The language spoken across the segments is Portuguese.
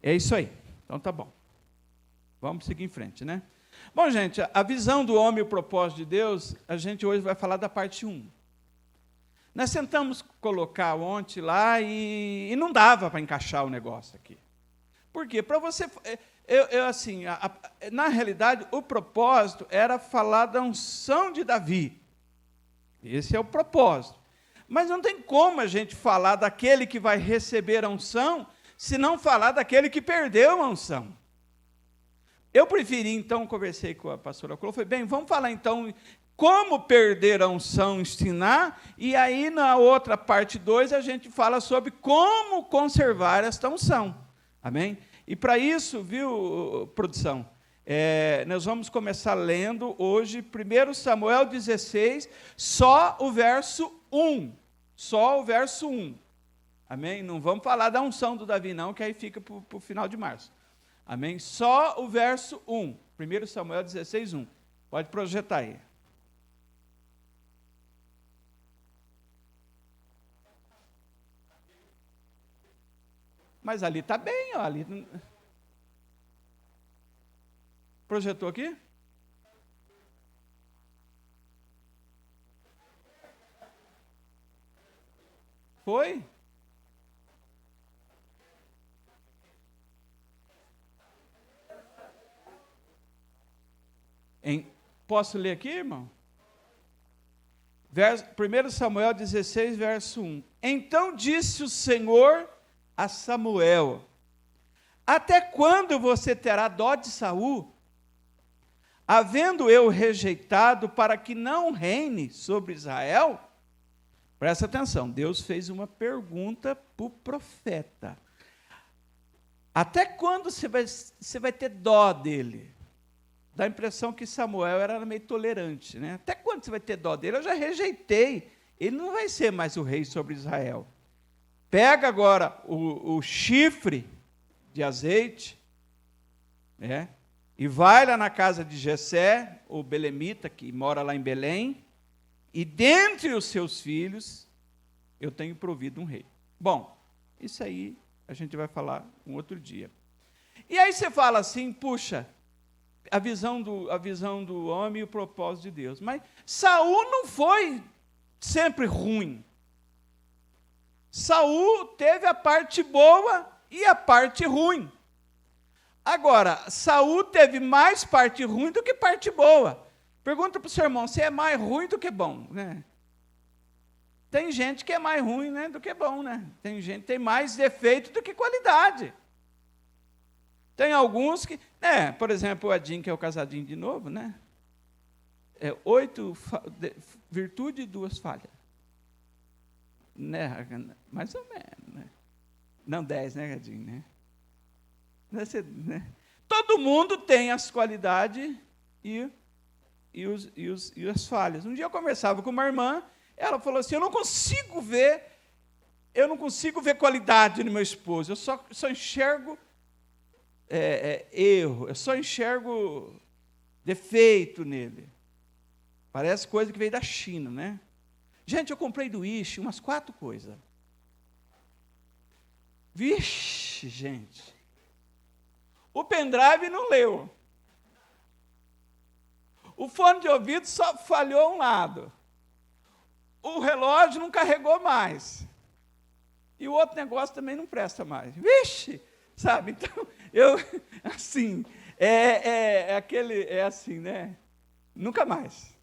É isso aí. Então tá bom. Vamos seguir em frente, né? Bom, gente, a visão do homem e o propósito de Deus, a gente hoje vai falar da parte 1. Nós tentamos colocar ontem lá e não dava para encaixar o negócio aqui. Por quê? Para você... assim, na realidade, o propósito era falar da unção de Davi. Esse é o propósito. Mas não tem como a gente falar daquele que vai receber a unção, se não falar daquele que perdeu a unção. Eu preferi, então, conversei com a pastora Clô, falei, bem, vamos falar, então, como perder a unção, ensinar, e aí, na outra parte 2, a gente fala sobre como conservar esta unção. Amém? E para isso, viu, produção, nós vamos começar lendo hoje 1 Samuel 16, só o verso 1. Só o verso 1. Amém? Não vamos falar da unção do Davi, não, que aí fica para o final de março. Amém? Só o verso 1. 1 Samuel 16, 1. Pode projetar aí. Mas ali está bem, ó, ali. Projetou aqui? Foi? Posso ler aqui, irmão? 1 Samuel 16, verso 1. Então disse o Senhor a Samuel: até quando você terá dó de Saul, havendo eu rejeitado para que não reine sobre Israel? Presta atenção, Deus fez uma pergunta para o profeta. Até quando você vai ter dó dele? Dá a impressão que Samuel era meio tolerante, né? Até quando você vai ter dó dele? Eu já rejeitei. Ele não vai ser mais o rei sobre Israel. Pega agora o chifre de azeite, né? E vai lá na casa de Jessé, o belemita, que mora lá em Belém, e dentre os seus filhos, eu tenho provido um rei. Bom, isso aí a gente vai falar um outro dia. E aí você fala assim, puxa, a visão do homem e o propósito de Deus. Mas Saul não foi sempre ruim. Saul teve a parte boa e a parte ruim. Agora, Saul teve mais parte ruim do que parte boa. Pergunta para o seu irmão, se é mais ruim do que bom, né? Tem gente que é mais ruim, né, do que bom, né? Tem gente que tem mais defeito do que qualidade. Tem alguns que, por exemplo, o Edinho, que é o casadinho de novo, né? 8 virtudes e 2 falhas. Né? Mais ou menos, né? Não, 10, né, Edinho, né? Todo mundo tem as qualidades e as falhas. Um dia eu conversava com uma irmã, ela falou assim, eu não consigo ver qualidade no meu esposo, eu só enxergo erro, eu só enxergo defeito nele. Parece coisa que veio da China, né? Gente, eu comprei do Wish umas 4 coisas. Vixe, gente. O pendrive não leu. O fone de ouvido só falhou um lado. O relógio não carregou mais. E o outro negócio também não presta mais. Vixe! Sabe? Então, assim, assim, né? Nunca mais.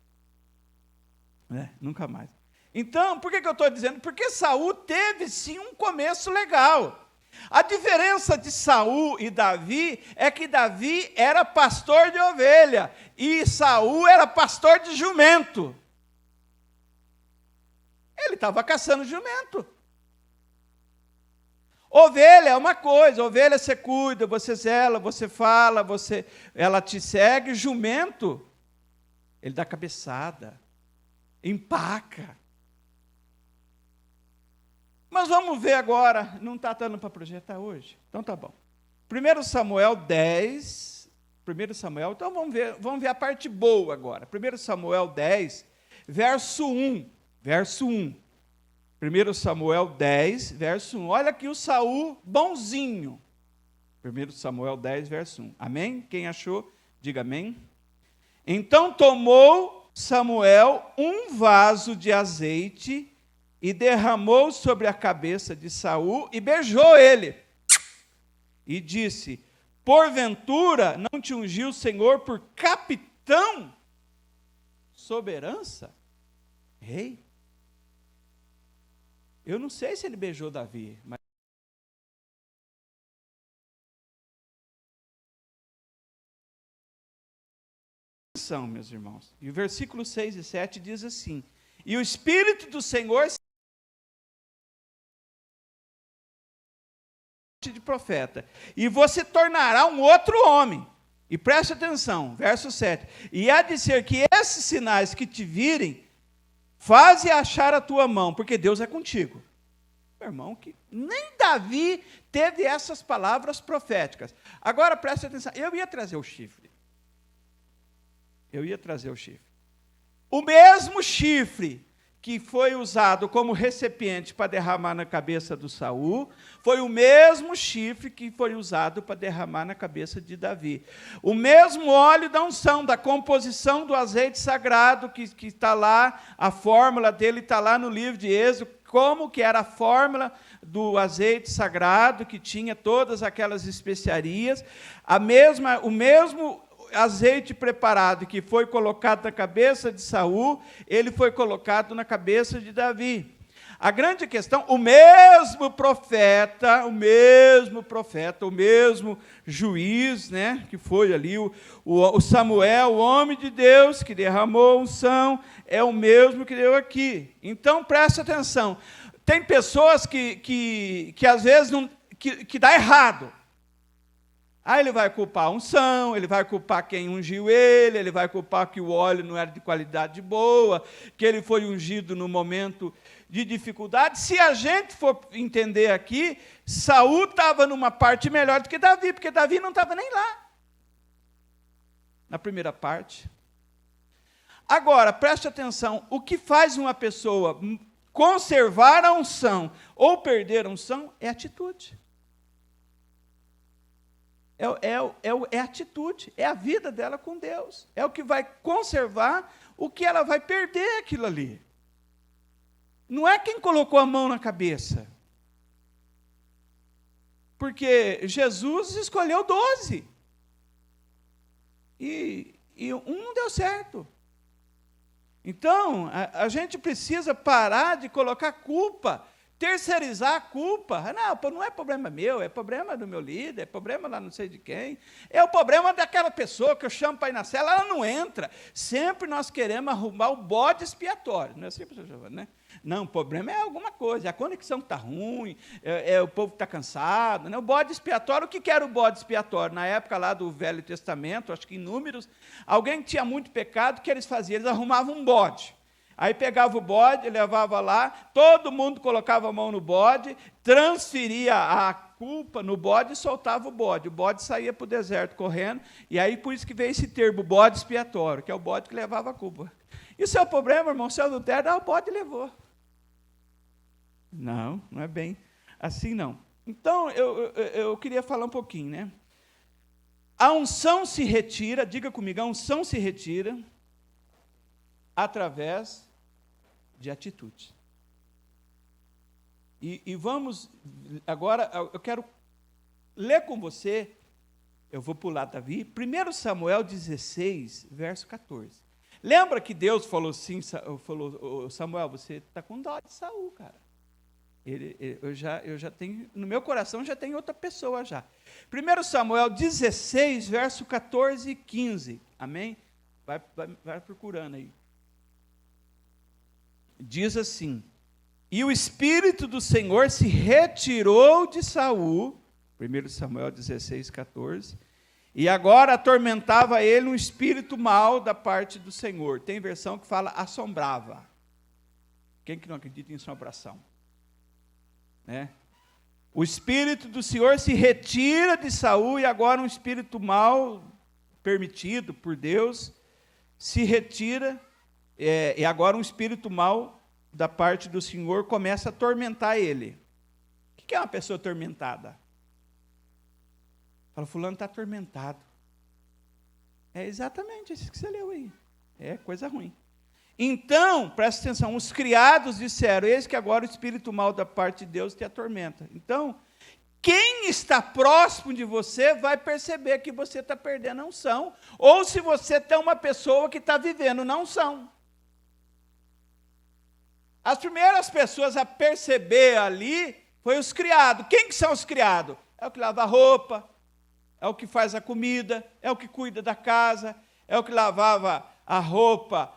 Nunca mais. Então, por que eu estou dizendo? Porque Saul teve, sim, um começo legal. A diferença de Saul e Davi é que Davi era pastor de ovelha e Saul era pastor de jumento. Ele estava caçando jumento. Ovelha é uma coisa, ovelha você cuida, você zela, você fala, ela te segue. Jumento, ele dá cabeçada, empaca. Mas vamos ver agora, não está dando para projetar hoje? Então tá bom. 1 Samuel 10, então vamos ver a parte boa agora. 1 Samuel 10, verso 1. 1 Samuel 10, verso 1. Olha aqui o Saul bonzinho. 1 Samuel 10, verso 1. Amém? Quem achou, diga amém. Então tomou Samuel um vaso de azeite e derramou sobre a cabeça de Saul e beijou ele. E disse: porventura não te ungiu o Senhor por capitão sobre herança? Rei? Eu não sei se ele beijou Davi, mas atenção, meus irmãos. E o versículo 6 e 7 diz assim: e o Espírito do Senhor de profeta, e você tornará um outro homem. E preste atenção, verso 7. E há de ser que esses sinais que te virem, faze achar a tua mão, porque Deus é contigo. Meu irmão, que nem Davi teve essas palavras proféticas. Agora preste atenção, eu ia trazer o chifre. O mesmo chifre que foi usado como recipiente para derramar na cabeça do Saul, foi o mesmo chifre que foi usado para derramar na cabeça de Davi. O mesmo óleo da unção, da composição do azeite sagrado, que está lá, a fórmula dele está lá no livro de Êxodo, como que era a fórmula do azeite sagrado, que tinha todas aquelas especiarias, o mesmo azeite preparado que foi colocado na cabeça de Saul, ele foi colocado na cabeça de Davi. A grande questão, o mesmo profeta, o mesmo juiz, né, que foi ali o Samuel, o homem de Deus, que derramou unção, é o mesmo que deu aqui. Então, preste atenção. Tem pessoas que às vezes que dá errado. Aí ele vai culpar a unção, ele vai culpar quem ungiu ele vai culpar que o óleo não era de qualidade boa, que ele foi ungido no momento de dificuldade. Se a gente for entender aqui, Saul estava numa parte melhor do que Davi, porque Davi não estava nem lá, na primeira parte. Agora, preste atenção, o que faz uma pessoa conservar a unção ou perder a unção é atitude. É a atitude, é a vida dela com Deus. É o que vai conservar o que ela vai perder aquilo ali. Não é quem colocou a mão na cabeça. Porque Jesus escolheu 12. E um não deu certo. Então, a gente precisa parar de colocar culpa, terceirizar a culpa. Não é problema meu, é problema do meu líder, é problema lá não sei de quem. É o problema daquela pessoa que eu chamo para ir na cela, ela não entra. Sempre nós queremos arrumar o bode expiatório. Não é assim, pastor Giovanni, né? Não, o problema é alguma coisa, é a conexão que está ruim, é o povo que está cansado. Né? O bode expiatório, o que era o bode expiatório? Na época lá do Velho Testamento, acho que em Números, alguém que tinha muito pecado, o que eles faziam? Eles arrumavam um bode. Aí pegava o bode, levava lá, todo mundo colocava a mão no bode, transferia a culpa no bode e soltava o bode. O bode saía para o deserto correndo, e aí por isso que veio esse termo, bode expiatório, que é o bode que levava a culpa. Isso é o problema, irmão, se eu adultério, o bode levou. Não é bem assim não. Então, eu queria falar um pouquinho, né? A unção se retira, diga comigo, a unção se retira através de atitude. E vamos, agora, eu quero ler com você, eu vou pular Davi, 1 Samuel 16, verso 14. Lembra que Deus falou assim, falou, Samuel, você está com dó de Saul, cara. Eu já tenho, no meu coração já tem outra pessoa já. 1 Samuel 16, verso 14 e 15. Amém? Vai procurando aí. Diz assim: e o Espírito do Senhor se retirou de Saul, 1 Samuel 16, 14, e agora atormentava ele um espírito mau da parte do Senhor. Tem versão que fala assombrava. Quem que não acredita em assombração? Né? O Espírito do Senhor se retira de Saul e agora um espírito mau, permitido por Deus, se retira, e agora um espírito mau da parte do Senhor começa a atormentar ele. O que é uma pessoa atormentada? Fala, fulano está atormentado. É exatamente isso que você leu aí. É coisa ruim. Então, presta atenção, os criados disseram, eis que agora o espírito mau da parte de Deus te atormenta. Então, quem está próximo de você vai perceber que você está perdendo a unção, ou se você tem uma pessoa que está vivendo na unção. As primeiras pessoas a perceber ali foi os criados. Quem que são os criados? É o que lava a roupa, é o que faz a comida, é o que cuida da casa, é o que lavava a roupa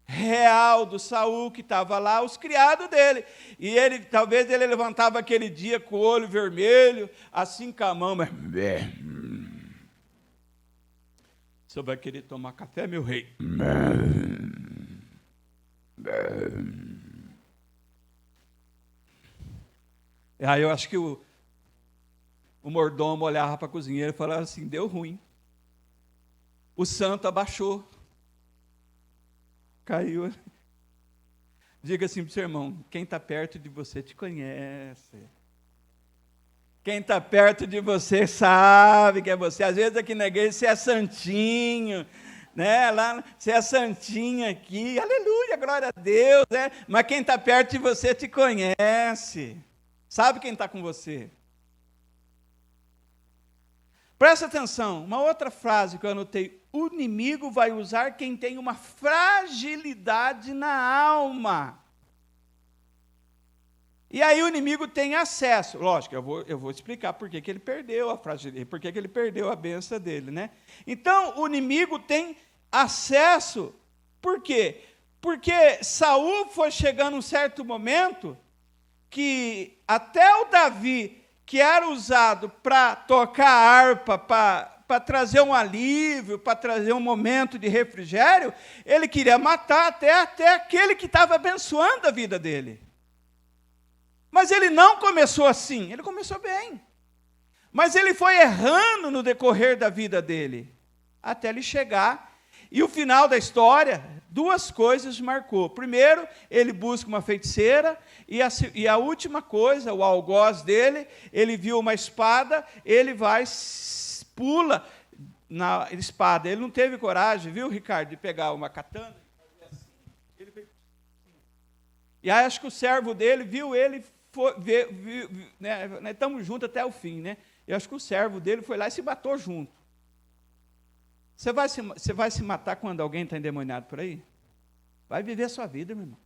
real do Saul, que estava lá, os criados dele. E ele, talvez ele levantava aquele dia com o olho vermelho, assim com a mão, mas... Você vai querer tomar café, meu rei? Aí eu acho que o mordomo olhava para a cozinheira e falava assim, deu ruim. O santo abaixou. Caiu. Diga assim para o seu irmão, quem está perto de você te conhece. Quem está perto de você sabe que é você. Às vezes aqui na igreja você é santinho, né? Lá você é santinho aqui, aleluia, glória a Deus, né? Mas quem está perto de você te conhece. Sabe quem está com você. Presta atenção, uma outra frase que eu anotei. O inimigo vai usar quem tem uma fragilidade na alma. E aí o inimigo tem acesso. Lógico, eu vou explicar por que ele perdeu a fragilidade, por que ele perdeu a benção dele, né? Então, o inimigo tem acesso. Por quê? Porque Saul foi chegando um certo momento que até o Davi, que era usado para tocar harpa, para trazer um alívio, para trazer um momento de refrigério, ele queria matar até aquele que estava abençoando a vida dele. Mas ele não começou assim, ele começou bem. Mas ele foi errando no decorrer da vida dele, até ele chegar. E o final da história, duas coisas marcou. Primeiro, ele busca uma feiticeira, e a última coisa, o algoz dele, ele viu uma espada, ele vai, pula na espada. Ele não teve coragem, viu, Ricardo, de pegar uma katana, ele fez assim. E aí acho que o servo dele viu ele, né, estamos juntos até o fim, né? Eu acho que o servo dele foi lá e se matou junto. Você vai se matar quando alguém está endemoniado por aí? Vai viver a sua vida, meu irmão.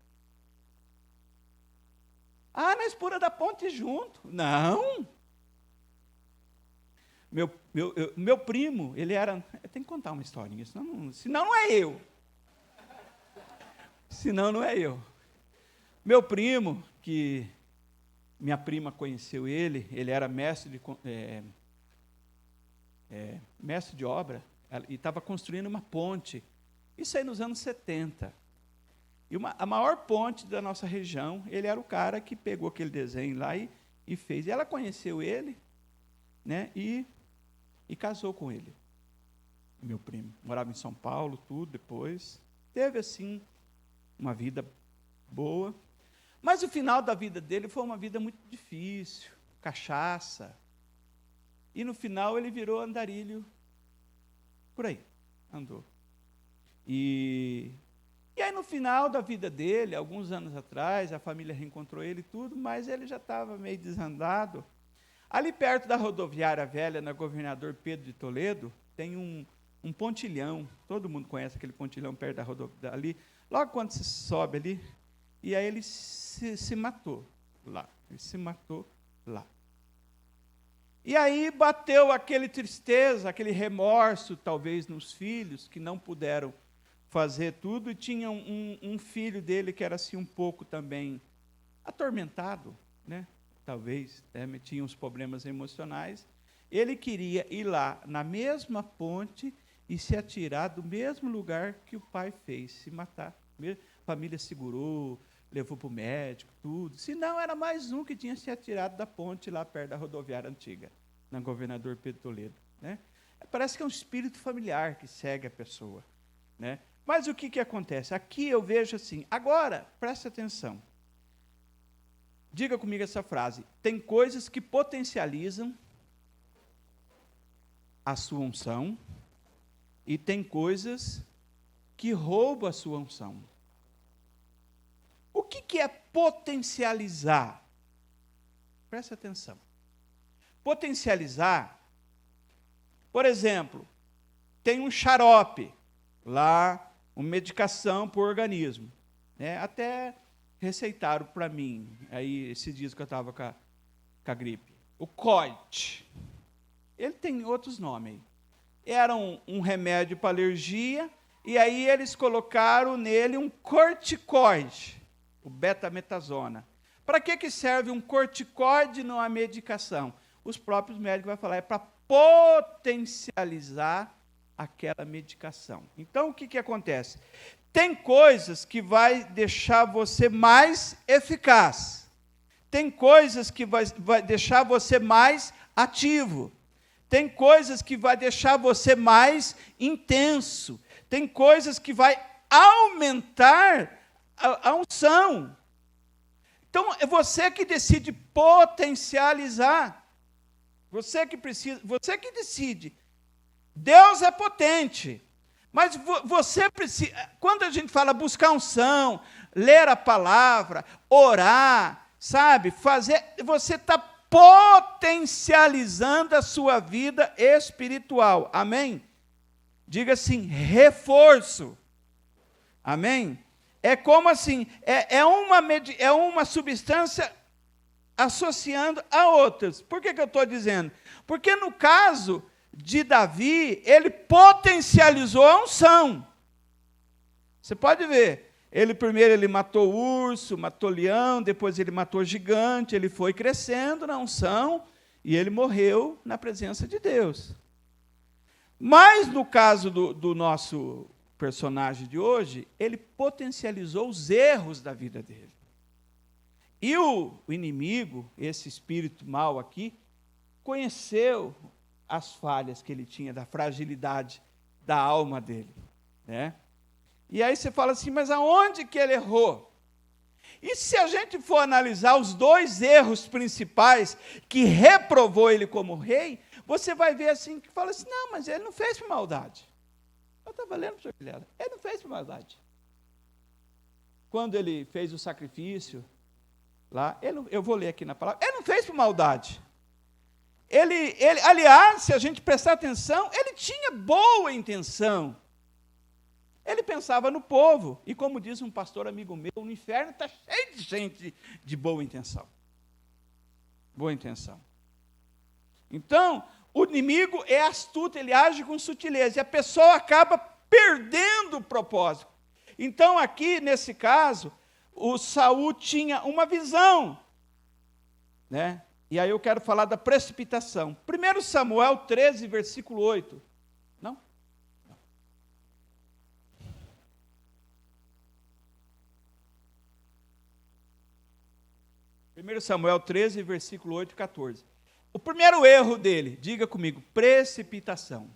Ah, nós pula da ponte junto. Não. Meu primo, ele era... Eu tenho que contar uma historinha, senão não é eu. Senão não é eu. Meu primo, que minha prima conheceu ele era mestre de obra, e estava construindo uma ponte. Isso aí nos anos 70. E a maior ponte da nossa região, ele era o cara que pegou aquele desenho lá e fez. E ela conheceu ele, né, e casou com ele. Meu primo. Morava em São Paulo, tudo, depois. Teve, assim, uma vida boa. Mas o final da vida dele foi uma vida muito difícil. Cachaça. E no final ele virou andarilho. Por aí, andou. E aí no final da vida dele, alguns anos atrás, a família reencontrou ele e tudo, mas ele já estava meio desandado. Ali perto da rodoviária velha, na Governador Pedro de Toledo, tem um pontilhão. Todo mundo conhece aquele pontilhão perto da rodoviária. Ali, logo quando se sobe ali, e aí ele se matou lá. Ele se matou lá. E aí bateu aquele tristeza, aquele remorso, talvez, nos filhos, que não puderam fazer tudo, e tinha um filho dele que era assim um pouco também atormentado, né? Talvez, tinha uns problemas emocionais. Ele queria ir lá na mesma ponte e se atirar do mesmo lugar que o pai fez, se matar. A família segurou, levou para o médico, tudo. Senão, era mais um que tinha se atirado da ponte lá perto da rodoviária antiga, na Governador Pedro Toledo, né? Parece que é um espírito familiar que segue a pessoa, né? Mas o que acontece? Aqui eu vejo assim, agora, preste atenção. Diga comigo essa frase. Tem coisas que potencializam a sua unção e tem coisas que roubam a sua unção. O que é potencializar? Presta atenção. Potencializar, por exemplo, tem um xarope lá, uma medicação para o organismo. Né? Até receitaram para mim, aí, esses dias que eu estava com a gripe. O COIT. Ele tem outros nomes aí. Era um remédio para alergia, e aí eles colocaram nele um corticoide, o betametasona. Para que serve um corticoide numa medicação? Os próprios médicos vão falar, é para potencializar aquela medicação. Então, o que acontece? Tem coisas que vai deixar você mais eficaz. Tem coisas que vai deixar você mais ativo. Tem coisas que vai deixar você mais intenso. Tem coisas que vai aumentar a unção. Então, é você que decide potencializar. Você que decide. Deus é potente. Mas você precisa, quando a gente fala buscar unção, ler a palavra, orar, sabe, fazer, você está potencializando a sua vida espiritual. Amém? Diga assim, reforço. Amém? É como assim, é uma substância associando a outras. Por que eu estou dizendo? Porque no caso de Davi, ele potencializou a unção. Você pode ver, primeiro ele matou urso, matou leão, depois ele matou gigante, ele foi crescendo na unção e ele morreu na presença de Deus. Mas no caso do nosso personagem de hoje, ele potencializou os erros da vida dele. E o inimigo, esse espírito mau aqui, conheceu as falhas que ele tinha, da fragilidade da alma dele. Né? E aí você fala assim, mas aonde que ele errou? E se a gente for analisar os dois erros principais que reprovou ele como rei, você vai ver assim, que fala assim, não, mas ele não fez por maldade. Eu estava lendo para o senhor Vilela, ele não fez por maldade. Quando ele fez o sacrifício, lá, eu vou ler aqui na palavra, ele não fez por maldade. Aliás, se a gente prestar atenção, ele tinha boa intenção. Ele pensava no povo. E como diz um pastor amigo meu, o inferno está cheio de gente de boa intenção. Boa intenção. Então, o inimigo é astuto, ele age com sutileza. E a pessoa acaba perdendo o propósito. Então, aqui, nesse caso, o Saul tinha uma visão. Né? E aí eu quero falar da precipitação. 1 Samuel 13, versículo 8. Não? Não. 1 Samuel 13, versículo 8 e 14. O primeiro erro dele, diga comigo, precipitação.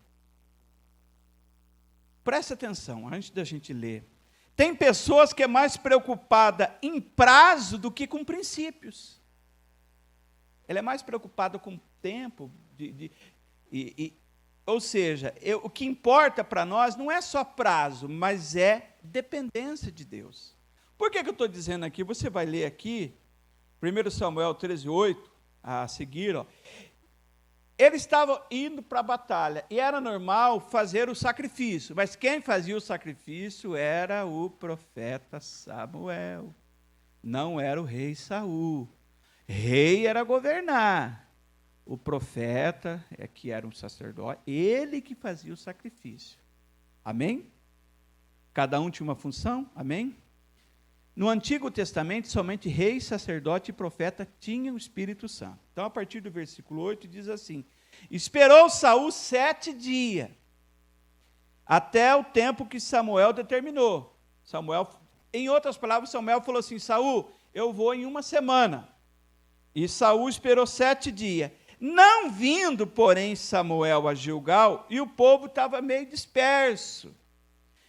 Presta atenção, antes da gente ler. Tem pessoas que é mais preocupada em prazo do que com princípios. Ela é mais preocupada com o tempo, ou seja, o que importa para nós não é só prazo, mas é dependência de Deus. Por que eu estou dizendo aqui? Você vai ler aqui, 1 Samuel 13, 8, a seguir, ó. Ele estava indo para a batalha, e era normal fazer o sacrifício, mas quem fazia o sacrifício era o profeta Samuel, não era o rei Saul. Rei era governar, o profeta, que era um sacerdote, ele que fazia o sacrifício. Amém? Cada um tinha uma função, amém? No Antigo Testamento, somente rei, sacerdote e profeta tinham o Espírito Santo. Então, a partir do versículo 8, diz assim, esperou Saul 7 dias, até o tempo que Samuel determinou. Em outras palavras, Samuel falou assim, Saul, eu vou em 1 semana. E Saul esperou 7 dias. Não vindo, porém, Samuel a Gilgal, e o povo estava meio disperso.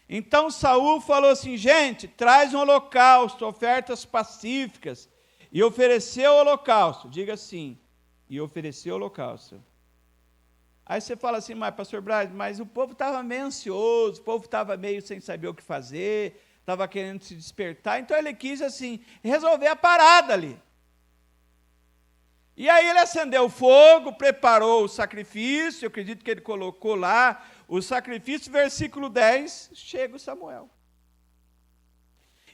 Então Saul falou assim, gente, traz um holocausto, ofertas pacíficas. E ofereceu o holocausto. Diga assim, e ofereceu o holocausto. Aí você fala assim, mas pastor Braz, mas o povo estava meio ansioso, o povo estava meio sem saber o que fazer, estava querendo se despertar, então ele quis assim, resolver a parada ali. E aí ele acendeu o fogo, preparou o sacrifício, eu acredito que ele colocou lá o sacrifício, versículo 10, chega o Samuel.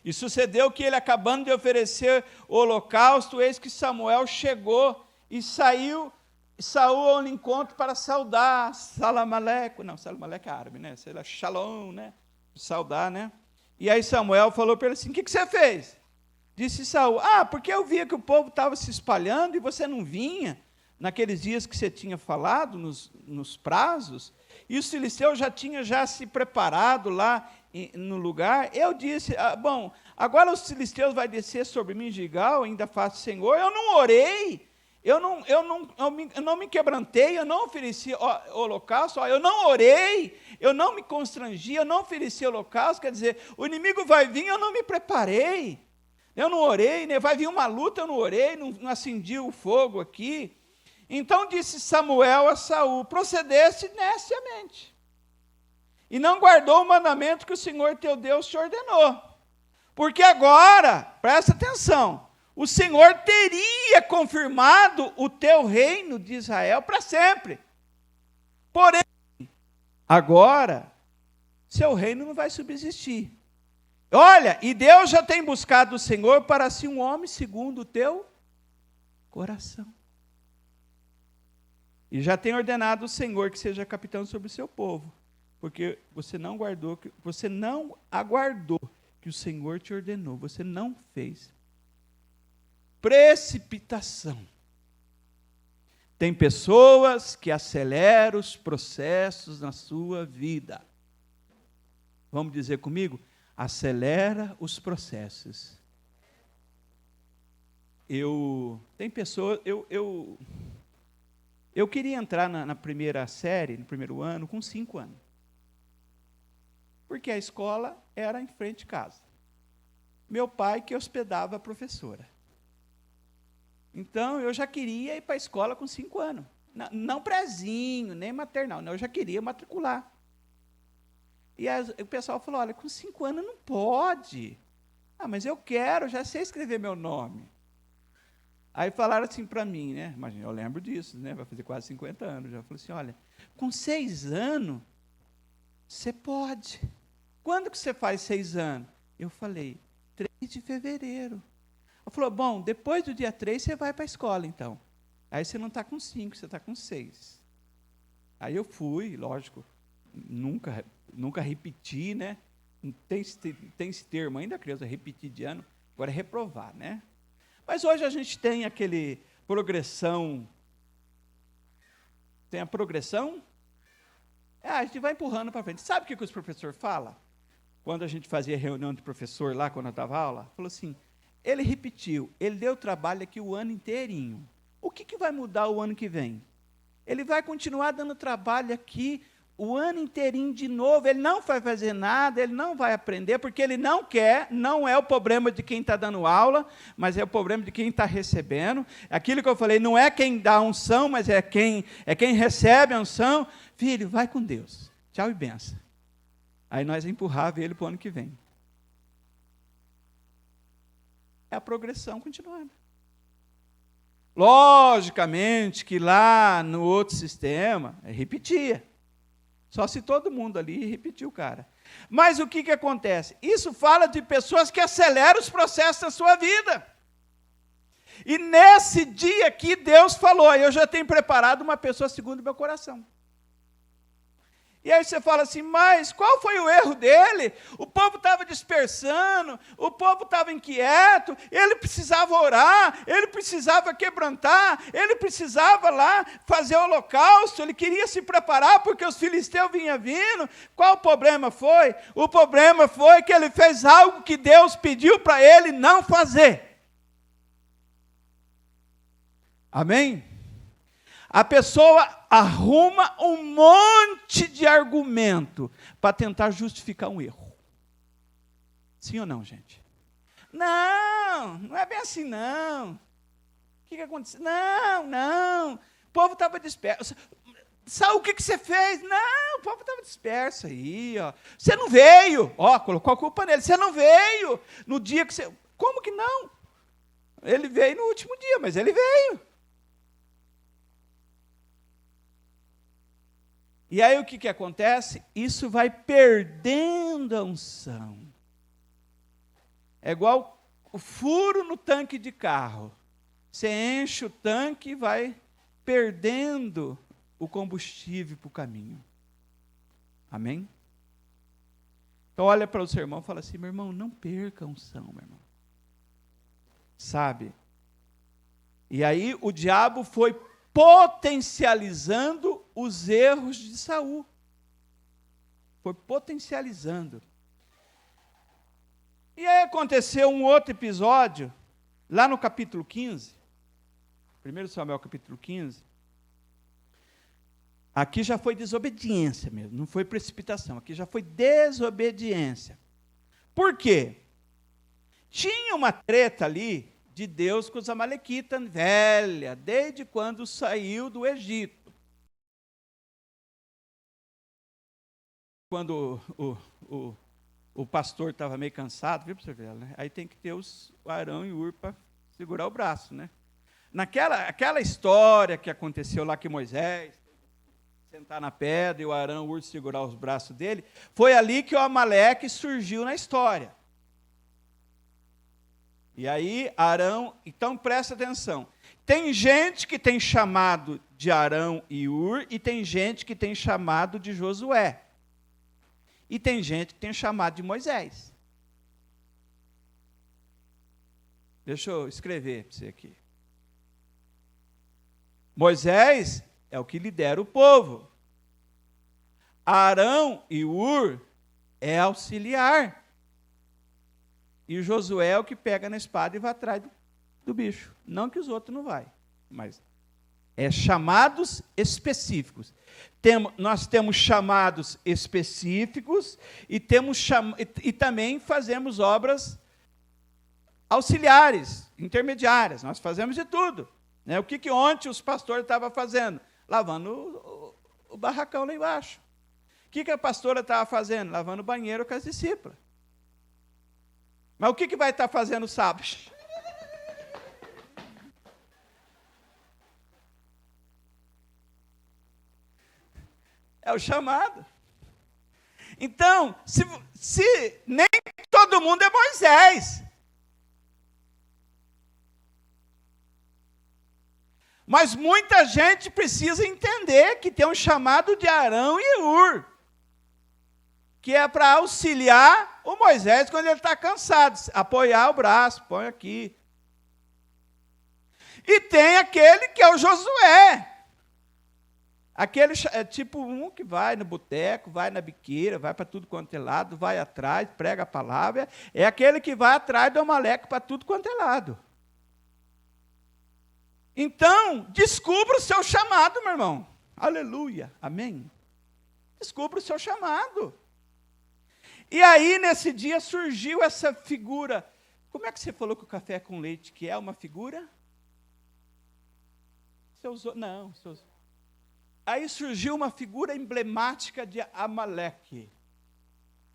E sucedeu que ele, acabando de oferecer o holocausto, eis que Samuel chegou e saiu, Saul ao encontro para saudar Salamaleco, não, Salamaleco é árabe, né? Sei lá, Shalom, né? Saudar, né? E aí Samuel falou para ele assim, o que você fez? Disse Saul, porque eu via que o povo estava se espalhando e você não vinha naqueles dias que você tinha falado, nos prazos, e os filisteus já tinham se preparado lá no lugar. Eu disse, bom, agora os filisteus vão descer sobre mim, Gigal, ainda faço Senhor, eu não orei, eu não me quebrantei, eu não ofereci holocausto, eu não orei, eu não me constrangi, eu não ofereci holocausto, quer dizer, o inimigo vai vir, eu não me preparei. Eu não orei, né? Vai vir uma luta, eu não orei, não acendi o fogo aqui. Então disse Samuel a Saul, procedeste neciamente, e não guardou o mandamento que o Senhor teu Deus te ordenou. Porque agora, presta atenção, o Senhor teria confirmado o teu reino de Israel para sempre. Porém, agora, seu reino não vai subsistir. Olha, e Deus já tem buscado o Senhor para si um homem segundo o teu coração. E já tem ordenado o Senhor que seja capitão sobre o seu povo, porque você não aguardou que o Senhor te ordenou, você não fez. Precipitação. Tem pessoas que aceleram os processos na sua vida. Vamos dizer comigo? Acelera os processos. Tem pessoas, eu queria entrar na primeira série, no primeiro ano, com 5 anos. Porque a escola era em frente de casa. Meu pai que hospedava a professora. Então, eu já queria ir para a escola com 5 anos. Não prézinho, nem maternal, não, eu já queria matricular. E o pessoal falou, olha, com 5 anos não pode. Mas eu quero, já sei escrever meu nome. Aí falaram assim para mim, né? Imagina, eu lembro disso, né? Vai fazer quase 50 anos. Já falei assim, olha, com 6 anos, você pode. Quando que você faz 6 anos? Eu falei, 3 de fevereiro. Ela falou, bom, depois do dia 3 você vai para a escola, então. Aí você não está com 5, você está com 6. Aí eu fui, lógico, nunca repeti, né? Tem esse termo ainda, criança, repetir de ano, agora é reprovar, né? Mas hoje a gente tem aquele progressão. Tem a progressão? A gente vai empurrando para frente. Sabe o que os professores falam? Quando a gente fazia reunião de professor lá, quando eu dava aula, falou assim, ele repetiu, ele deu trabalho aqui o ano inteirinho. O que vai mudar o ano que vem? Ele vai continuar dando trabalho aqui o ano inteirinho de novo, ele não vai fazer nada, ele não vai aprender, porque ele não quer, não é o problema de quem está dando aula, mas é o problema de quem está recebendo. Aquilo que eu falei, não é quem dá a unção, mas é quem recebe a unção. Filho, vai com Deus, tchau e benção. Aí nós empurrava ele para o ano que vem. É a progressão continuada. Logicamente que lá no outro sistema, repetia. Só se todo mundo ali repetiu, cara. Mas o que acontece? Isso fala de pessoas que aceleram os processos da sua vida. E nesse dia aqui, Deus falou, eu já tenho preparado uma pessoa segundo o meu coração. E aí você fala assim, mas qual foi o erro dele? O povo estava dispersando, o povo estava inquieto, ele precisava orar, ele precisava quebrantar, ele precisava lá fazer o holocausto, ele queria se preparar porque os filisteus vinham vindo. Qual o problema foi? O problema foi que ele fez algo que Deus pediu para ele não fazer. Amém? A pessoa arruma um monte de argumento para tentar justificar um erro. Sim ou não, gente? Não é bem assim, não. O que aconteceu? Não. O povo estava disperso. Saul, o que você fez? Não, o povo estava disperso aí, ó. Você não veio. Ó, colocou a culpa nele. Você não veio no dia que você... Como que não? Ele veio no último dia, mas ele veio. E aí o que acontece? Isso vai perdendo a unção. É igual o furo no tanque de carro. Você enche o tanque e vai perdendo o combustível para o caminho. Amém? Então olha para o seu irmão e fala assim, meu irmão, não perca a unção, meu irmão. Sabe? E aí o diabo foi potencializando os erros de Saul. Foi potencializando. E aí aconteceu um outro episódio, lá no capítulo 15, 1 Samuel capítulo 15, aqui já foi desobediência mesmo, não foi precipitação, aqui já foi desobediência. Por quê? Tinha uma treta ali de Deus com os amalequitas, velha, desde quando saiu do Egito. Quando o pastor estava meio cansado, viu para você ver, né? Aí tem que ter o Arão e o Hur para segurar o braço, né? Aquela história que aconteceu lá que Moisés sentar na pedra e o Arão e o Hur segurar os braços dele, foi ali que o Amaleque surgiu na história. E aí, Arão, então presta atenção, tem gente que tem chamado de Arão e Hur, e tem gente que tem chamado de Josué. E tem gente que tem chamado de Moisés. Deixa eu escrever para você aqui. Moisés é o que lidera o povo. Arão e Hur é auxiliar. E Josué é o que pega na espada e vai atrás do bicho. Não que os outros não vai, mas é chamados específicos. Nós temos chamados específicos e também fazemos obras auxiliares, intermediárias. Nós fazemos de tudo. Né? O que ontem os pastores estavam fazendo? Lavando o barracão lá embaixo. O que a pastora estava fazendo? Lavando o banheiro com as discípulas. Mas o que vai estar fazendo sábado? É o chamado. Então, se nem todo mundo é Moisés. Mas muita gente precisa entender que tem um chamado de Arão e Hur, que é para auxiliar o Moisés quando ele está cansado, apoiar o braço, põe aqui. E tem aquele que é o Josué. Aquele é tipo um que vai no boteco, vai na biqueira, vai para tudo quanto é lado, vai atrás, prega a palavra. É aquele que vai atrás do Amaleque para tudo quanto é lado. Então, descubra o seu chamado, meu irmão. Aleluia, amém? Descubra o seu chamado. E aí, nesse dia, surgiu essa figura. Como é que você falou que o café com leite que é uma figura? Você usou? Não, você usou. Aí surgiu uma figura emblemática de Amaleque,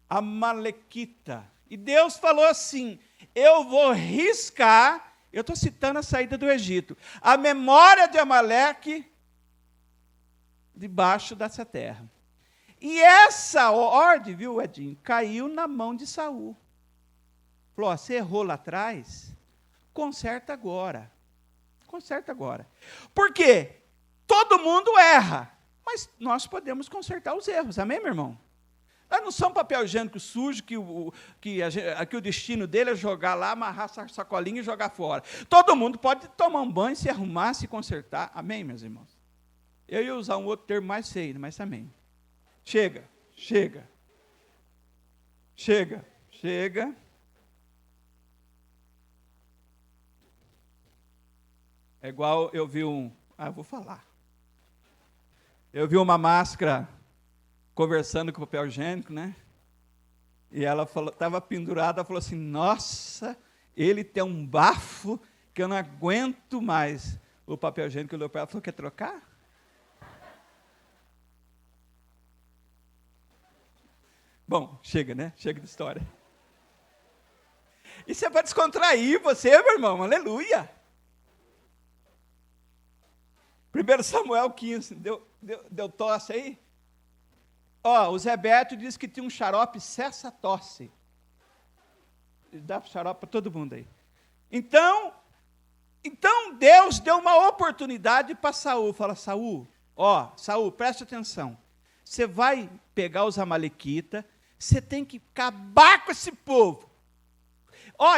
Amalequita. E Deus falou assim, eu vou riscar, eu estou citando a saída do Egito, a memória de Amaleque debaixo dessa terra. E essa ordem, viu, Edinho, caiu na mão de Saul. Falou, ó, você errou lá atrás, conserta agora. Conserta agora. Por quê? Todo mundo erra, mas nós podemos consertar os erros, amém, meu irmão? Nós não somos papel higiênico sujo, que o destino dele é jogar lá, amarrar essa sacolinha e jogar fora. Todo mundo pode tomar um banho, se arrumar, se consertar, amém, meus irmãos? Eu ia usar um outro termo mais feio, mas amém. Chega, chega. Chega, chega. É igual eu vi eu vou falar. Eu vi uma máscara conversando com o papel higiênico, né? E ela estava pendurada, falou assim, nossa, ele tem um bafo que eu não aguento mais. O papel higiênico olhou para ela e falou, quer trocar? Bom, chega, né? Chega de história. Isso é para descontrair você, meu irmão. Aleluia. 1 Samuel 15. Deu tosse aí? Ó, o Zé Beto diz que tinha um xarope cessa-tosse. Dá xarope para todo mundo aí. Então Deus deu uma oportunidade para Saul. Fala, Saul, preste atenção. Você vai pegar os amalequitas, você tem que acabar com esse povo.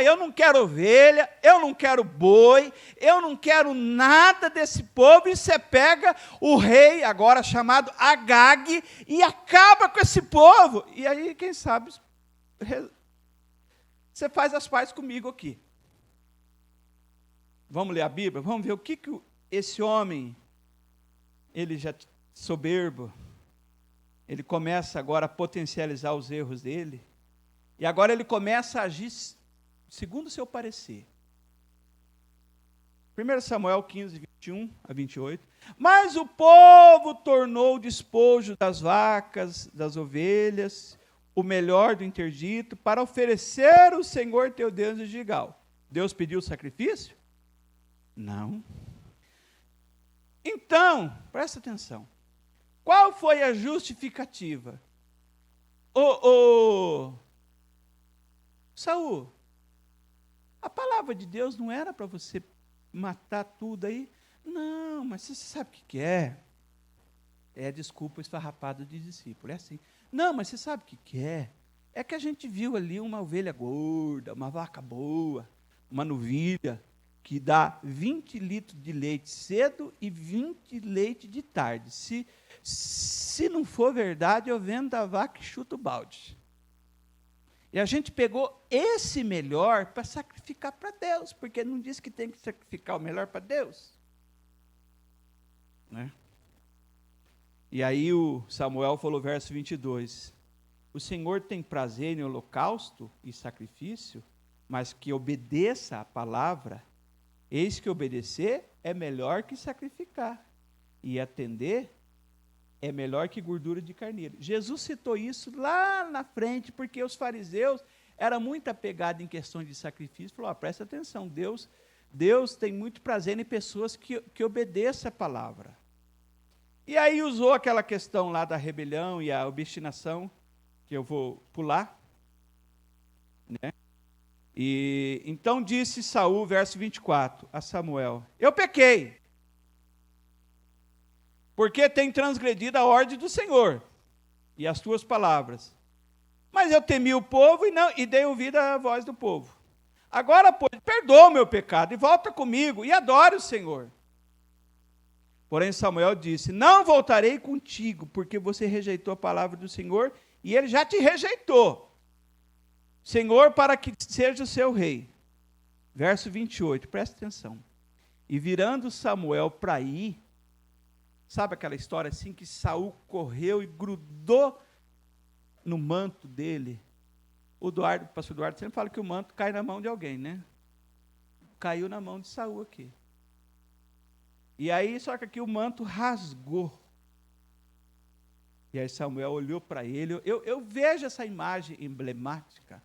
Eu não quero ovelha, eu não quero boi, eu não quero nada desse povo, e você pega o rei, agora chamado Agag, e acaba com esse povo. E aí, quem sabe, você faz as pazes comigo aqui. Vamos ler a Bíblia? Vamos ver o que esse homem, ele já soberbo, ele começa agora a potencializar os erros dele, e agora ele começa a agir segundo o seu parecer. 1 Samuel 15, 21 a 28. Mas o povo tornou o despojo das vacas, das ovelhas, o melhor do interdito, para oferecer ao Senhor teu Deus em Gilgal. Deus pediu o sacrifício? Não. Então, presta atenção. Qual foi a justificativa? Saul, a palavra de Deus não era para você matar tudo aí? Não, mas você sabe o que é? É desculpa esfarrapada de discípulo, é assim. Não, mas você sabe o que é? É que a gente viu ali uma ovelha gorda, uma vaca boa, uma novilha, que dá 20 litros de leite cedo e 20 leite de tarde. Se não for verdade, eu vendo a vaca e chuto o balde. E a gente pegou esse melhor para sacrificar para Deus, porque não diz que tem que sacrificar o melhor para Deus. Né? E aí o Samuel falou, verso 22, o Senhor tem prazer em holocausto e sacrifício, mas que obedeça a palavra, eis que obedecer é melhor que sacrificar, e atender é melhor que gordura de carneiro. Jesus citou isso lá na frente, porque os fariseus eram muito apegados em questões de sacrifício. Falou, presta atenção, Deus tem muito prazer em pessoas que obedeçam a palavra. E aí usou aquela questão lá da rebelião e a obstinação, que eu vou pular. Né? E então disse Saul, verso 24, a Samuel, eu pequei, porque tem transgredido a ordem do Senhor e as tuas palavras. Mas eu temi o povo e dei ouvido à voz do povo. Agora, pois, perdoa o meu pecado e volta comigo e adore o Senhor. Porém, Samuel disse, não voltarei contigo, porque você rejeitou a palavra do Senhor e ele já te rejeitou. Senhor, para que seja o seu rei. Verso 28, presta atenção. E virando Samuel para ir, sabe aquela história assim que Saul correu e grudou no manto dele? O pastor Eduardo sempre fala que o manto cai na mão de alguém, né? Caiu na mão de Saul aqui. E aí, só que aqui o manto rasgou. E aí Samuel olhou para ele. Eu vejo essa imagem emblemática.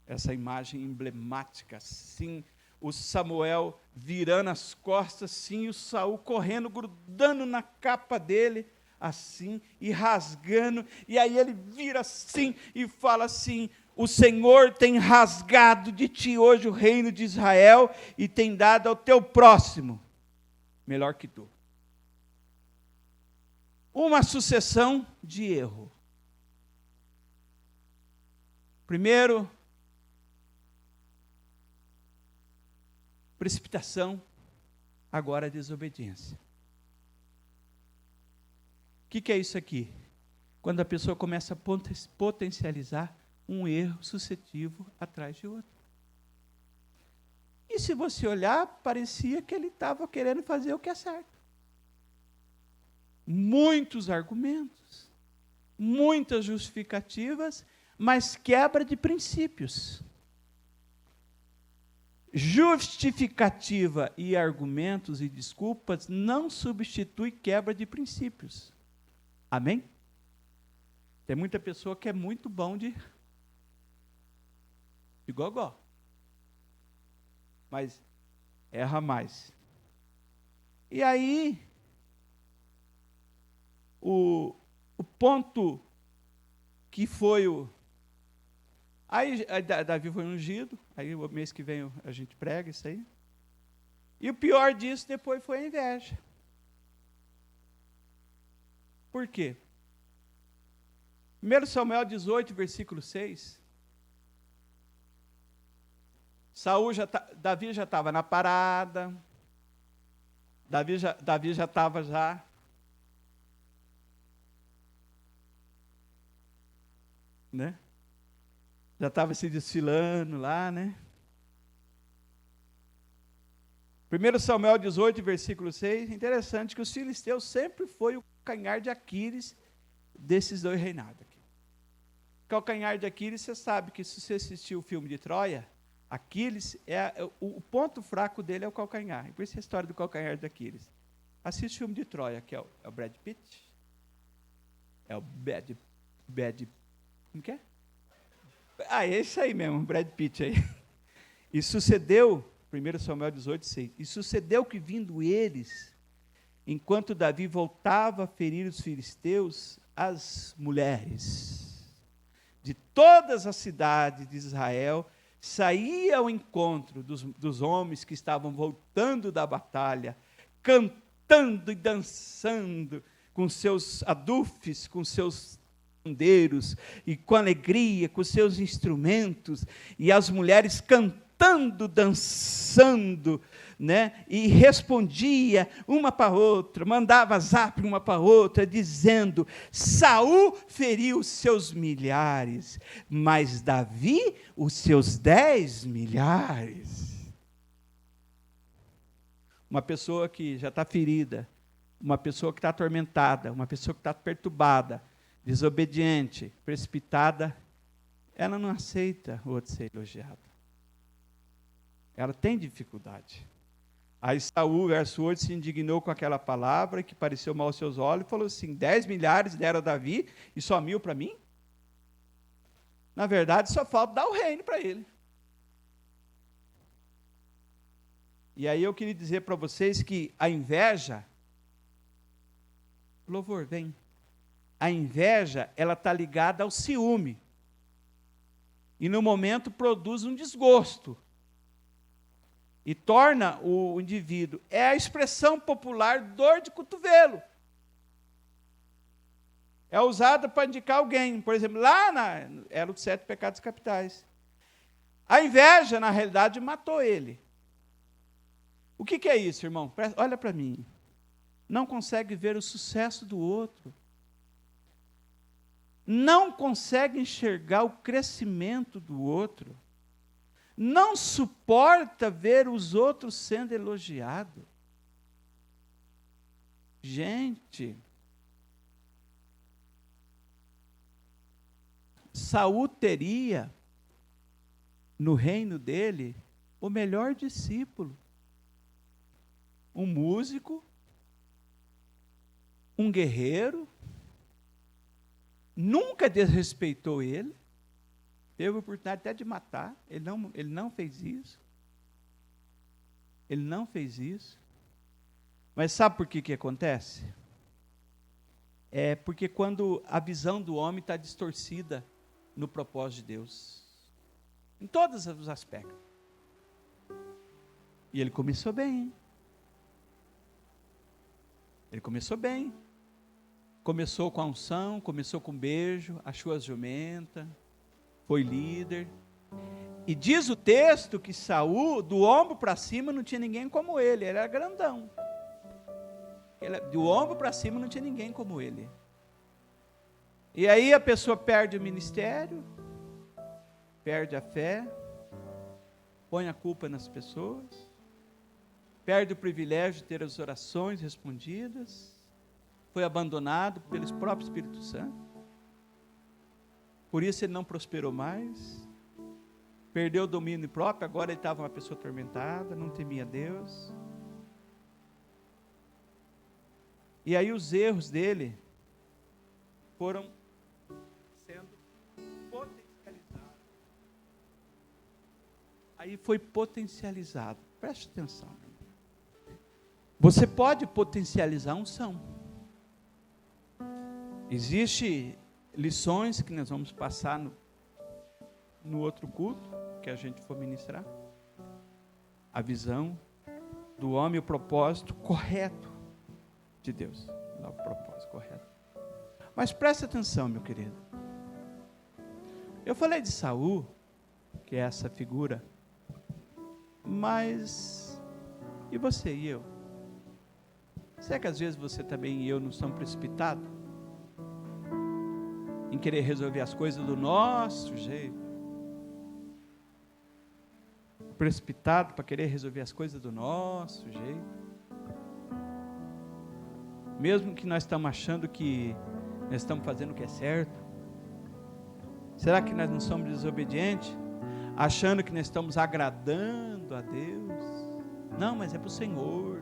Essa imagem emblemática, sim. O Samuel virando as costas, sim, o Saul correndo, grudando na capa dele, assim, e rasgando, e aí ele vira assim, e fala assim, o Senhor tem rasgado de ti hoje o reino de Israel, e tem dado ao teu próximo, melhor que tu. Uma sucessão de erro. Primeiro, precipitação, agora desobediência. O que é isso aqui? Quando a pessoa começa a potencializar um erro sucessivo atrás de outro. E se você olhar, parecia que ele estava querendo fazer o que é certo. Muitos argumentos, muitas justificativas, mas quebra de princípios. Justificativa e argumentos e desculpas não substitui quebra de princípios. Amém? Tem muita pessoa que é muito bom de gogó, mas erra mais. E aí, o ponto que foi o... Aí Davi foi ungido, aí o mês que vem a gente prega isso aí. E o pior disso depois foi a inveja. Por quê? 1 Samuel 18, versículo 6. Davi já estava na parada. Davi já estava já. Né? Já estava se desfilando lá, né? 1 Samuel 18, versículo 6. Interessante que os filisteus sempre foi o calcanhar de Aquiles desses dois reinados aqui. Calcanhar de Aquiles, você sabe que se você assistiu o filme de Troia, Aquiles, o ponto fraco dele é o calcanhar. Por isso é a história do calcanhar de Aquiles. Assiste o filme de Troia, que é o Brad Pitt. É o Bad... Como que é? Ah, é isso aí mesmo, Brad Pitt aí. E sucedeu, 1 Samuel 18, 6. E sucedeu que, vindo eles, enquanto Davi voltava a ferir os filisteus, as mulheres de todas as cidades de Israel saíam ao encontro dos homens que estavam voltando da batalha, cantando e dançando com seus adufes, com seus pandeiros, e com alegria, com seus instrumentos, e as mulheres cantando, dançando, né? E respondia uma para a outra, mandava zap uma para a outra, dizendo: Saul feriu os seus milhares, mas Davi os seus 10 milhares. Uma pessoa que já está ferida, uma pessoa que está atormentada, uma pessoa que está perturbada, desobediente, precipitada, ela não aceita o outro ser elogiado. Ela tem dificuldade. Aí Saul, verso 8, se indignou com aquela palavra que pareceu mal aos seus olhos e falou assim: 10 milhares deram a Davi e só 1.000 para mim? Na verdade, só falta dar o reino para ele. E aí eu queria dizer para vocês que a inveja, louvor, vem. A inveja, ela está ligada ao ciúme. E no momento produz um desgosto. E torna o indivíduo, é a expressão popular dor de cotovelo. É usada para indicar alguém. Por exemplo, era os 7 pecados capitais. A inveja, na realidade, matou ele. O que é isso, irmão? Olha para mim. Não consegue ver o sucesso do outro. Não consegue enxergar o crescimento do outro. Não suporta ver os outros sendo elogiados. Gente, Saul teria, no reino dele, o melhor discípulo. Um músico, um guerreiro, nunca desrespeitou ele, teve a oportunidade até de matar, ele não fez isso. Ele não fez isso. Mas sabe por que acontece? É porque quando a visão do homem está distorcida no propósito de Deus, em todos os aspectos. E ele começou bem. Ele começou bem. Começou com a unção, começou com um beijo, achou as jumentas, foi líder. E diz o texto que Saul, do ombro para cima, não tinha ninguém como ele era grandão. Do ombro para cima não tinha ninguém como ele. E aí a pessoa perde o ministério, perde a fé, põe a culpa nas pessoas, perde o privilégio de ter as orações respondidas, foi abandonado pelo próprio Espírito Santo. Por isso ele não prosperou mais, perdeu o domínio próprio, agora ele estava uma pessoa atormentada, não temia Deus. E aí os erros dele foram aí foi potencializado. Preste atenção. Você pode potencializar a unção. Existem lições que nós vamos passar no outro culto, que a gente for ministrar. A visão do homem, o propósito correto de Deus. O propósito correto. Mas preste atenção, meu querido. Eu falei de Saul, que é essa figura, mas e você e eu? Será que às vezes você também e eu não somos precipitados em querer resolver as coisas do nosso jeito? Precipitado para querer resolver as coisas do nosso jeito? Mesmo que nós estamos achando que nós estamos fazendo o que é certo? Será que nós não somos desobedientes? Achando que nós estamos agradando a Deus? Não, mas é para o Senhor.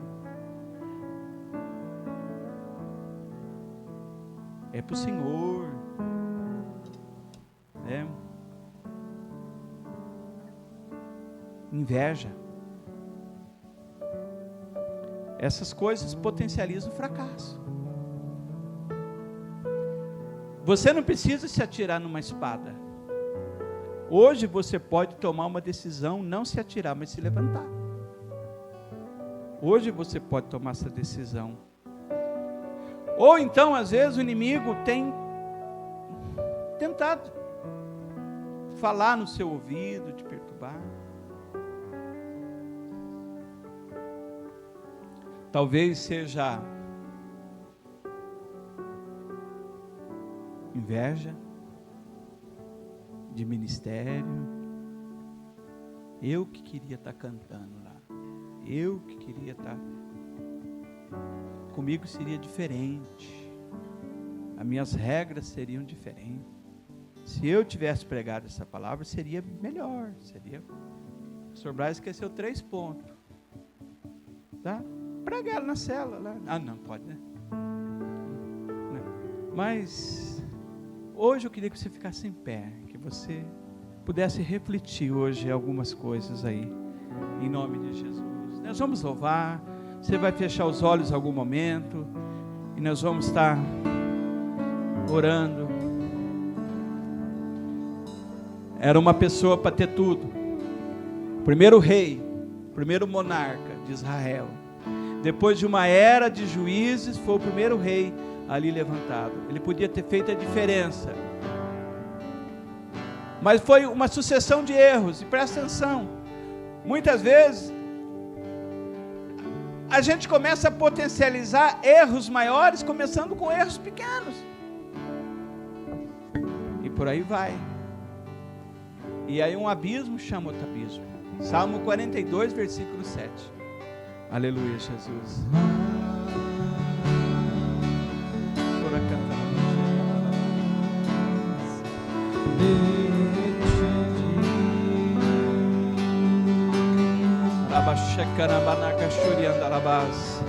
É para o Senhor. Inveja. Essas coisas potencializam o fracasso. Você não precisa se atirar numa espada. Hoje você pode tomar uma decisão, não se atirar, mas se levantar. Hoje você pode tomar essa decisão. Ou então, às vezes, o inimigo tem tentado falar no seu ouvido, te perturbar. Talvez seja inveja de ministério. Eu que queria estar cantando lá. Eu que queria estar. Comigo seria diferente. As minhas regras seriam diferentes. Se eu tivesse pregado essa palavra, seria melhor. Seria. O pastor Braz esqueceu 3 pontos. Tá? Prega ela na cela lá. Ah, não, pode, né? Não. Mas hoje eu queria que você ficasse em pé, que você pudesse refletir hoje algumas coisas aí, em nome de Jesus. Nós vamos louvar. Você vai fechar os olhos em algum momento e nós vamos estar orando. Era uma pessoa para ter tudo. Primeiro rei, primeiro monarca de Israel. Depois de uma era de juízes, foi o primeiro rei ali levantado. Ele podia ter feito a diferença. Mas foi uma sucessão de erros. E presta atenção. Muitas vezes a gente começa a potencializar erros maiores, começando com erros pequenos. E por aí vai. E aí um abismo chama outro abismo. Salmo 42, versículo 7. Aleluia, Jesus. Bora cantar. Rabachecanabanaca churiandarabás.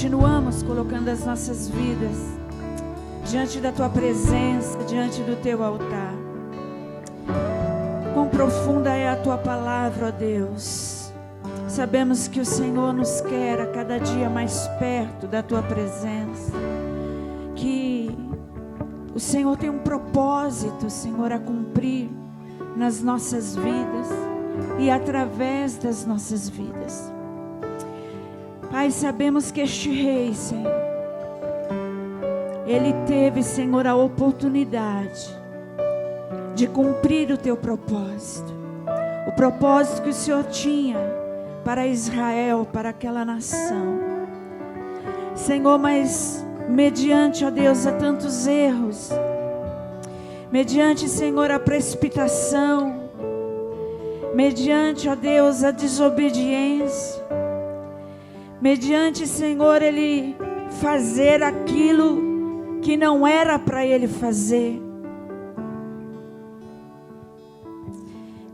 continuamos colocando as nossas vidas diante da Tua presença, diante do Teu altar. Quão profunda é a Tua palavra, ó Deus. Sabemos que o Senhor nos quer a cada dia mais perto da Tua presença, que o Senhor tem um propósito, Senhor, a cumprir nas nossas vidas e através das nossas vidas. Pai, sabemos que este rei, Senhor, ele teve, Senhor, a oportunidade de cumprir o Teu propósito. O propósito que o Senhor tinha para Israel, para aquela nação. Senhor, mas mediante, ó Deus, a tantos erros, mediante, Senhor, a precipitação, mediante, ó Deus, a desobediência, mediante, Senhor, ele fazer aquilo que não era para ele fazer,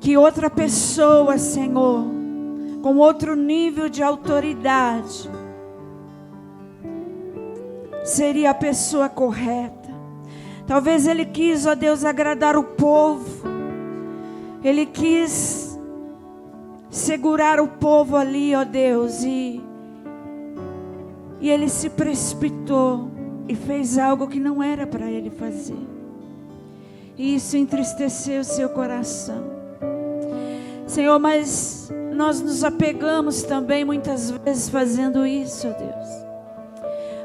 que outra pessoa, Senhor, com outro nível de autoridade, seria a pessoa correta. Talvez ele quis, ó Deus, agradar o povo, ele quis segurar o povo ali, ó Deus, e ele se precipitou e fez algo que não era para ele fazer, e isso entristeceu o seu coração, Senhor. Mas nós nos apegamos também muitas vezes fazendo isso, ó Deus,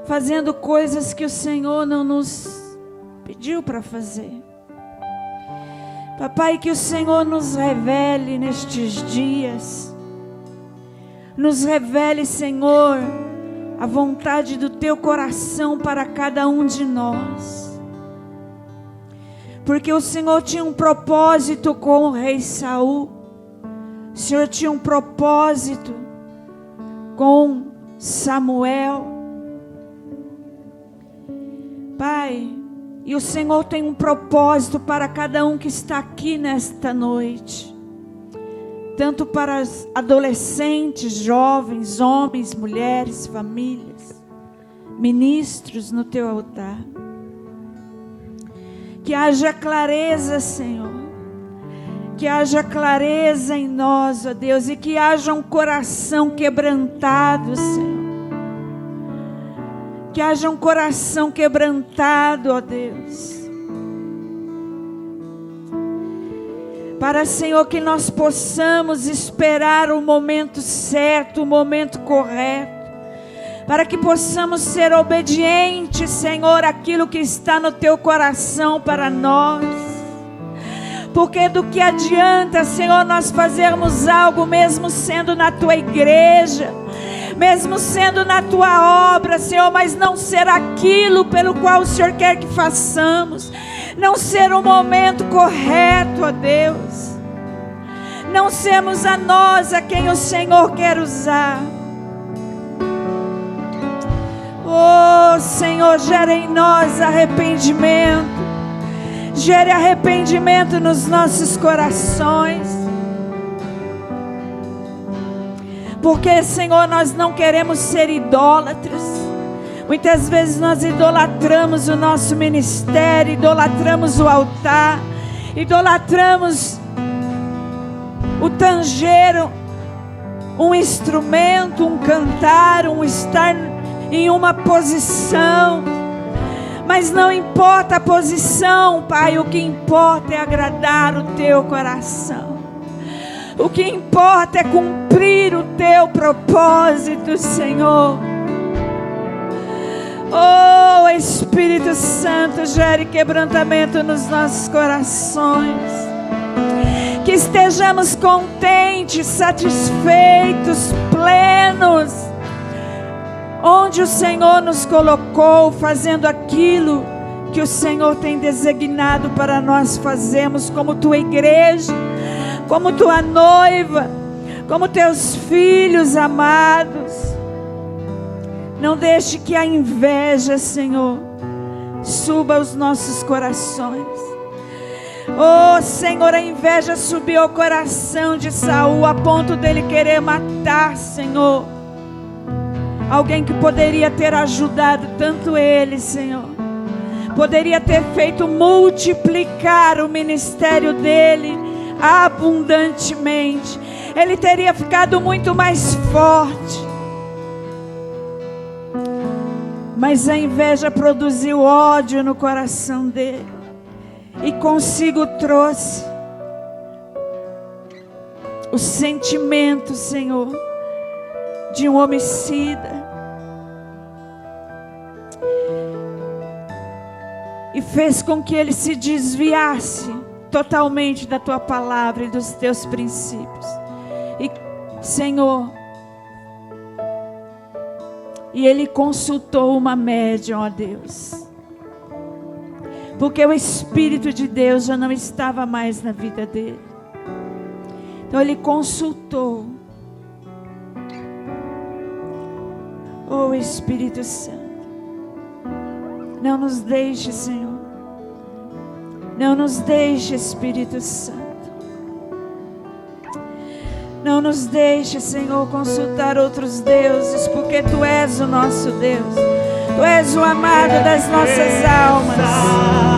fazendo coisas que o Senhor não nos pediu para fazer. Papai, que o Senhor nos revele nestes dias, nos revele, Senhor, a vontade do Teu coração para cada um de nós, porque o Senhor tinha um propósito com o rei Saul, o Senhor tinha um propósito com Samuel, Pai, e o Senhor tem um propósito para cada um que está aqui nesta noite, tanto para os adolescentes, jovens, homens, mulheres, famílias, ministros no Teu altar. Que haja clareza, Senhor, que haja clareza em nós, ó Deus, e que haja um coração quebrantado, Senhor. Que haja um coração quebrantado, ó Deus. Para, Senhor, que nós possamos esperar o momento certo, o momento correto. Para que possamos ser obedientes, Senhor, àquilo que está no Teu coração para nós. Porque do que adianta, Senhor, nós fazermos algo mesmo sendo na Tua igreja, mesmo sendo na Tua obra, Senhor, mas não ser aquilo pelo qual o Senhor quer que façamos, não ser o momento correto, ó Deus, não sermos a nós a quem o Senhor quer usar. Oh Senhor, gera em nós arrependimento, gere arrependimento nos nossos corações, porque, Senhor, nós não queremos ser idólatras. Muitas vezes nós idolatramos o nosso ministério, idolatramos o altar, idolatramos o tanger, um instrumento, um cantar, um estar em uma posição. Mas não importa a posição, Pai, o que importa é agradar o Teu coração. O que importa é cumprir o Teu propósito, Senhor. Oh, Espírito Santo, gere quebrantamento nos nossos corações. Que estejamos contentes, satisfeitos, plenos, onde o Senhor nos colocou, fazendo aquilo que o Senhor tem designado para nós fazermos, como Tua igreja, como Tua noiva, como Teus filhos amados. Não deixe que a inveja, Senhor, suba aos nossos corações. Oh Senhor, a inveja subiu ao coração de Saul, a ponto dele querer matar, Senhor, Alguém que poderia ter ajudado tanto ele, Senhor. Poderia ter feito multiplicar o ministério dele abundantemente. Ele teria ficado muito mais forte. Mas a inveja produziu ódio no coração dele. E consigo trouxe o sentimento, Senhor, de um homicida. E fez com que ele se desviasse totalmente da tua palavra e dos teus princípios. E, Senhor, e ele consultou uma médium, ó Deus. Porque o Espírito de Deus já não estava mais na vida dele. Então ele consultou. Oh Espírito Santo. Não nos deixe, Senhor. Não nos deixe, Espírito Santo. Não nos deixe, Senhor, consultar outros deuses, porque Tu és o nosso Deus. Tu és o amado das nossas almas.